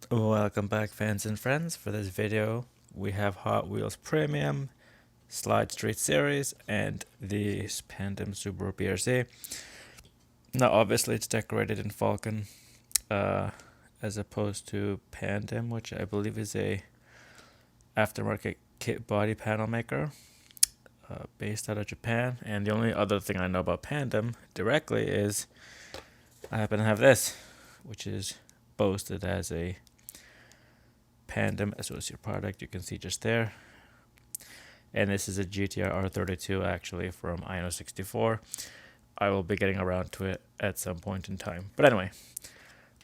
Welcome back, fans and friends. For this video we have Hot Wheels Premium, Slide Street Series, and the Pandem Subaru BRZ. Now obviously it's decorated in Falcon, as opposed to Pandem, which I believe is a aftermarket kit body panel maker based out of Japan. And the only other thing I know about Pandem directly is I happen to have this, which is boasted as a Pandem associate product. You can see just there. And this is a GTR R32 actually from Ino 64. I will be getting around to it at some point in time. But anyway,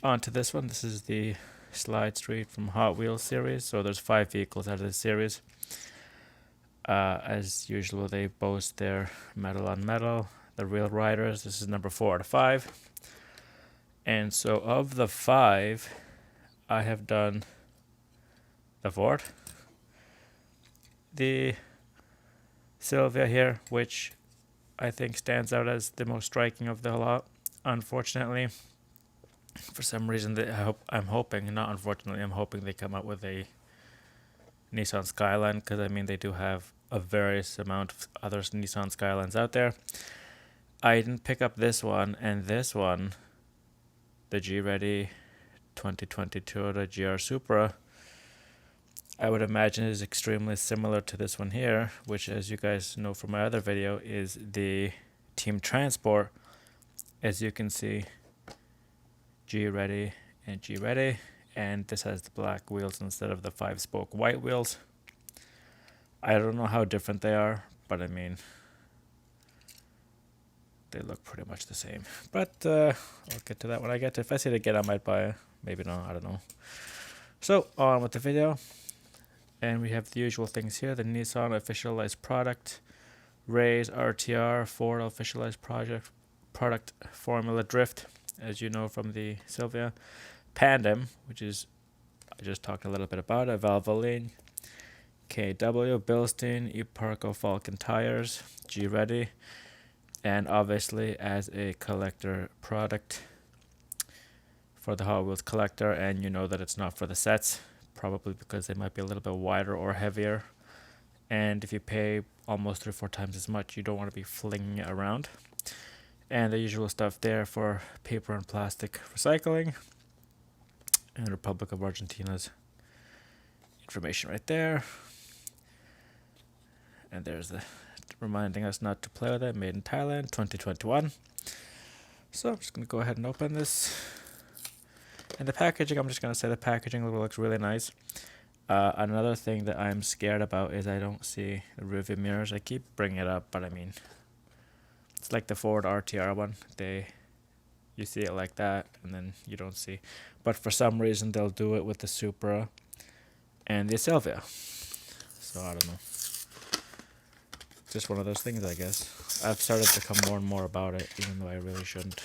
on to this one. This is the Slide Street from Hot Wheels series. So there's 5 vehicles out of this series. As usual, they boast their metal on metal, the real riders. This is number 4 out of 5. And so of the 5, I have done the Ford, the Sylvia here, which I think stands out as the most striking of the lot. Unfortunately, for some reason, I'm hoping they come out with a Nissan Skyline, because I mean they do have a various amount of other Nissan Skylines out there. I didn't pick up this one, and this one, the G-Ready 2020 Toyota GR Supra, I would imagine is extremely similar to this one here, which, as you guys know from my other video, is the Team Transport. As you can see, G-Ready and G-Ready, and this has the black wheels instead of the 5-spoke white wheels. I don't know how different they are, but I mean, they look pretty much the same. But I'll get to that when I get to it. If I see it again, I might buy it. Maybe not, I don't know. So, on with the video. And we have the usual things here: the Nissan officialized product, Ray's RTR, Ford officialized product Formula Drift, as you know from the Sylvia, Pandem, which is, I just talked a little bit about it, Valvoline, KW, Bilstein, Eparco Falcon tires, G-Ready, and obviously as a collector product for the Hot Wheels collector, and you know that it's not for the sets, probably because they might be a little bit wider or heavier, and if you pay almost 3 or 4 times as much, you don't want to be flinging it around. And the usual stuff there for paper and plastic recycling, and Republic of Argentina's information right there. And there's the reminding us not to play with it, made in Thailand, 2021. So I'm just going to go ahead and open this. And the packaging, I'm just going to say the packaging looks really nice. Another thing that I'm scared about is I don't see the rearview mirrors. I keep bringing it up, but I mean, it's like the Ford RTR one. You see it like that, and then you don't see. But for some reason, they'll do it with the Supra and the Sylvia. So I don't know. Just one of those things, I guess. I've started to come more and more about it, even though I really shouldn't.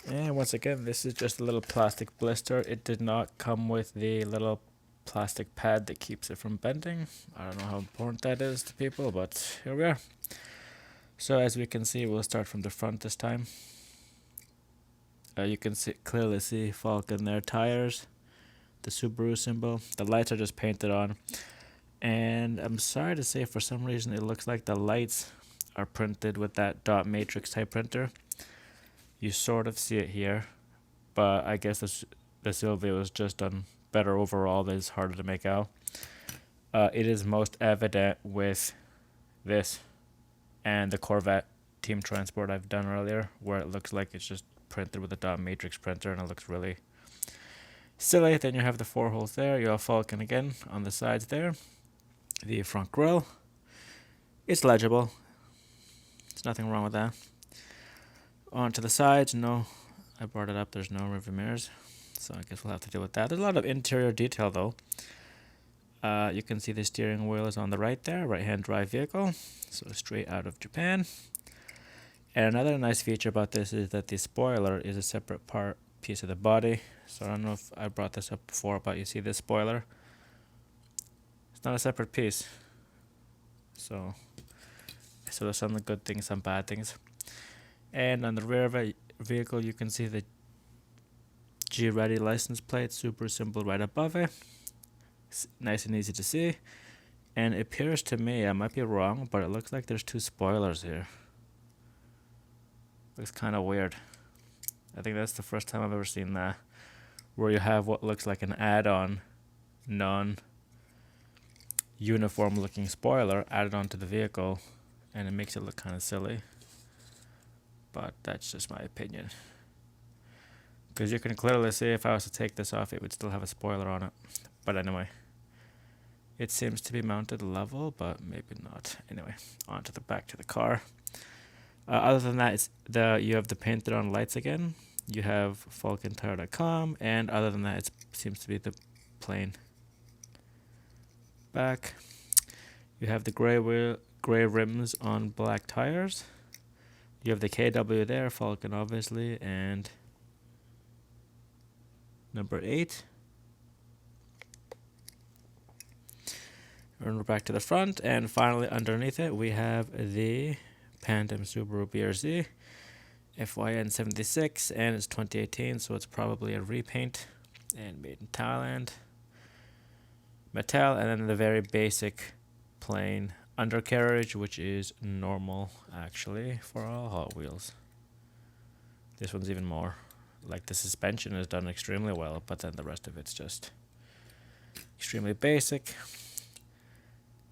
And once again, this is just a little plastic blister. It did not come with the little plastic pad that keeps it from bending. I don't know how important that is to people, but here we are. So as we can see, we'll start from the front this time. You can clearly see Falcon there, tires, the Subaru symbol. The lights are just painted on. And I'm sorry to say, for some reason, it looks like the lights are printed with that dot matrix type printer. You sort of see it here, but I guess the Sylvia was just done better overall. That is harder to make out. It is most evident with this and the Corvette Team Transport I've done earlier, where it looks like it's just printed with a dot matrix printer, and it looks really silly. Then you have the 4 holes there. You have Falcon again on the sides there. The front grille. It's legible. There's nothing wrong with that. On to the sides, no, I brought it up, there's no rearview mirrors, so I guess we'll have to deal with that. There's a lot of interior detail though. You can see the steering wheel is on the right there, right-hand drive vehicle, so straight out of Japan. And another nice feature about this is that the spoiler is a separate piece of the body. So I don't know if I brought this up before, but you see this spoiler. It's not a separate piece. So there's some good things, some bad things. And on the rear of a vehicle, you can see the G-Ready license plate, super simple right above it. It's nice and easy to see. And it appears to me, I might be wrong, but it looks like there's 2 spoilers here. Looks kind of weird. I think that's the first time I've ever seen that, where you have what looks like an add-on, non-uniform looking spoiler added onto the vehicle, and it makes it look kind of silly. But that's just my opinion. Because you can clearly see if I was to take this off, it would still have a spoiler on it. But anyway, it seems to be mounted level, but maybe not. Anyway, back to the car. Other than that, you have the painted on lights again. You have falcontire.com, and other than that, it seems to be the plain back. You have the gray rims on black tires. You have the KW there, Falcon obviously, and number 8. And we're back to the front, and finally underneath it we have the Pandem Subaru BRZ FYN 76, and it's 2018, so it's probably a repaint and made in Thailand. Metal, and then the very basic plain undercarriage, which is normal actually for all Hot Wheels. This one's even more. Like, the suspension is done extremely well, but then the rest of it's just extremely basic.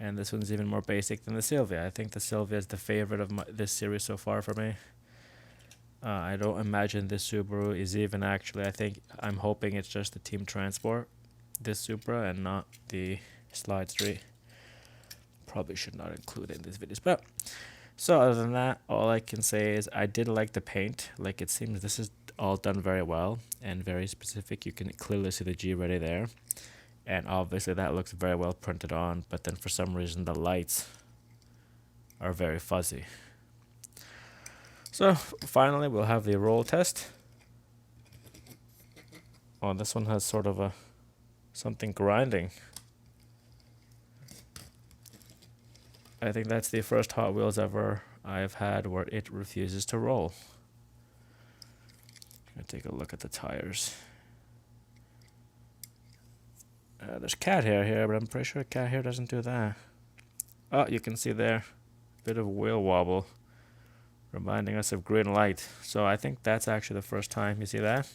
And this one's even more basic than the Silvia. I think the Silvia is the favorite of this series so far for me. I don't imagine this Subaru is even actually, I'm hoping it's just the Team Transport, this Supra, and not the Slide Street. Probably should not include it in these videos. But, so other than that, all I can say is I did like the paint. Like, it seems this is all done very well and very specific. You can clearly see the G-Ready there. And obviously that looks very well printed on, but then for some reason the lights are very fuzzy. So finally we'll have the roll test. Oh, this one has sort of something grinding. I think that's the first Hot Wheels ever I've had where it refuses to roll. Let's take a look at the tires. There's cat hair here, but I'm pretty sure cat hair doesn't do that. Oh, you can see there, bit of wheel wobble, reminding us of green light. So I think that's actually the first time. You see that?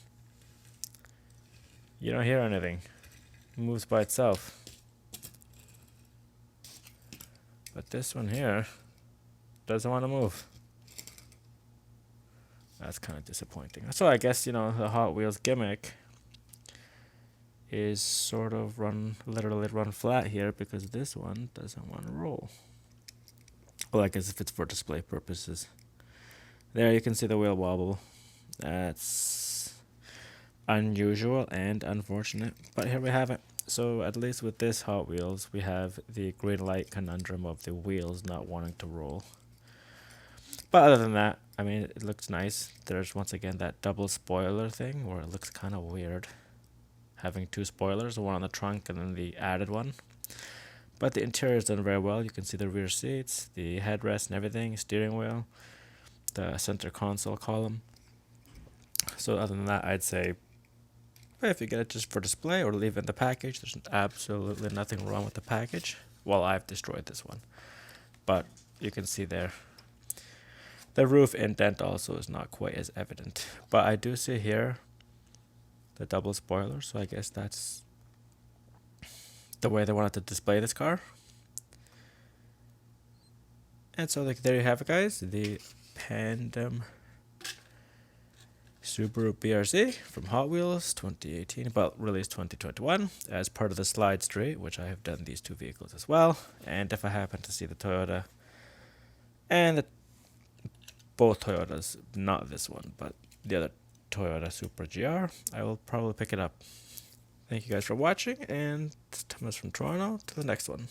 You don't hear anything. It moves by itself. But this one here doesn't want to move. That's kind of disappointing. So I guess, the Hot Wheels gimmick is sort of literally run flat here, because this one doesn't want to roll. Well, I guess if it's for display purposes. There you can see the wheel wobble. That's unusual and unfortunate, but here we have it. So at least with this Hot Wheels, we have the green light conundrum of the wheels not wanting to roll. But other than that, I mean, it looks nice. There's once again that double spoiler thing where it looks kind of weird, having 2 spoilers, one on the trunk and then the added one. But the interior is done very well. You can see the rear seats, the headrest and everything, steering wheel, the center console column. So other than that, I'd say if you get it just for display or leave it in the package, there's absolutely nothing wrong with the package. Well, I've destroyed this one. But you can see there, the roof indent also is not quite as evident. But I do see here the double spoiler, so I guess that's the way they wanted to display this car. And so there you have it, guys, the Pandem Subaru BRZ from Hot Wheels 2018, but released 2021 as part of the Slide Street, which I have done these 2 vehicles as well. And if I happen to see the Toyota and both Toyotas, not this one, but the other Toyota Supra GR, I will probably pick it up. Thank you guys for watching, and Thomas from Toronto. To the next one.